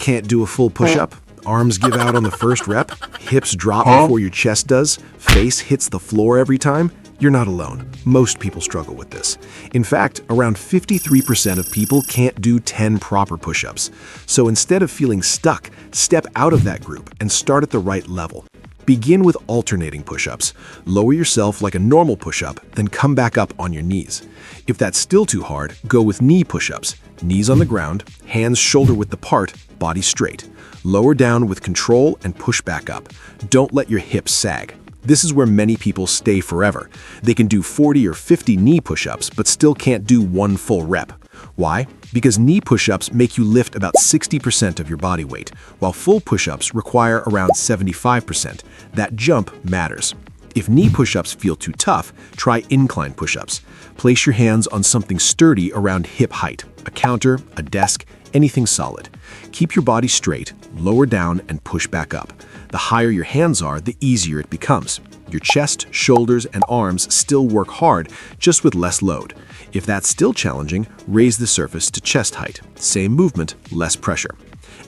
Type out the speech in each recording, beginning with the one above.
Can't do a full push-up? Arms give out on the first rep? Hips drop before your chest does? Face hits the floor every time? You're not alone. Most people struggle with this. In fact, around 53% of people can't do 10 proper push-ups. So instead of feeling stuck, step out of that group and start at the right level. Begin with alternating push-ups. Lower yourself like a normal push-up, then come back up on your knees. If that's still too hard, go with knee push-ups. Knees on the ground, hands shoulder-width apart, body straight. Lower down with control and push back up. Don't let your hips sag. This is where many people stay forever. They can do 40 or 50 knee push-ups, but still can't do one full rep. Why? Because knee push-ups make you lift about 60% of your body weight, while full push-ups require around 75%. That jump matters. If knee push-ups feel too tough, try incline push-ups. Place your hands on something sturdy around hip height, a counter, a desk, anything solid. Keep your body straight, lower down, and push back up. The higher your hands are, the easier it becomes. Your chest, shoulders, and arms still work hard, just with less load. If that's still challenging, raise the surface to chest height. Same movement, less pressure.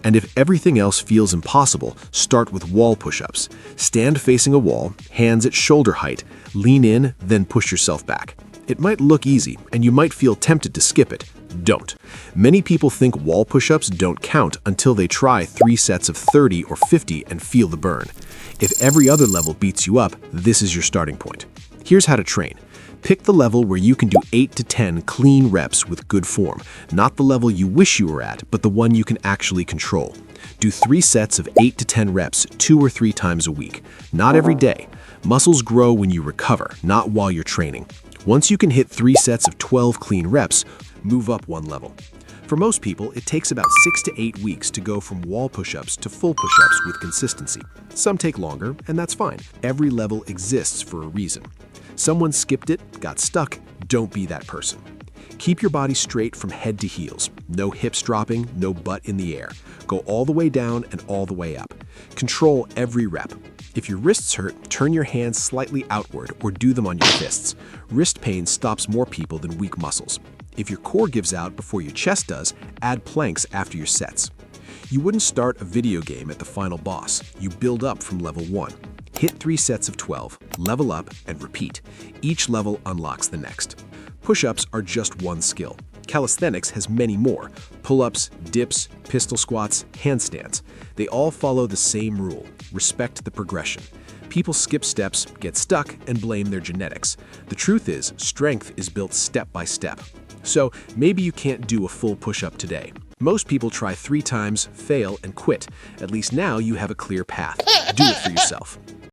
And if everything else feels impossible, start with wall push-ups. Stand facing a wall, hands at shoulder height, lean in, then push yourself back. It might look easy, and you might feel tempted to skip it. Don't. Many people think wall push-ups don't count until they try 3 sets of 30 or 50 and feel the burn. If every other level beats you up, this is your starting point. Here's how to train. Pick the level where you can do 8 to 10 clean reps with good form, not the level you wish you were at, but the one you can actually control. Do 3 sets of 8 to 10 reps 2 or 3 times a week, not every day. Muscles grow when you recover, not while you're training. Once you can hit 3 sets of 12 clean reps, move up one level. For most people, it takes about 6 to 8 weeks to go from wall push-ups to full push-ups with consistency. Some take longer, and that's fine. Every level exists for a reason. Someone skipped it, got stuck. Don't be that person. Keep your body straight from head to heels. No hips dropping, no butt in the air. Go all the way down and all the way up. Control every rep. If your wrists hurt, turn your hands slightly outward or do them on your fists. Wrist pain stops more people than weak muscles. If your core gives out before your chest does, add planks after your sets. You wouldn't start a video game at the final boss. You build up from level 1. Hit 3 sets of 12, level up, and repeat. Each level unlocks the next. Push-ups are just one skill. Calisthenics has many more. Pull-ups, dips, pistol squats, handstands. They all follow the same rule. Respect the progression. People skip steps, get stuck, and blame their genetics. The truth is, strength is built step by step. So maybe you can't do a full push-up today. Most people try 3 times, fail, and quit. At least now you have a clear path. Do it for yourself.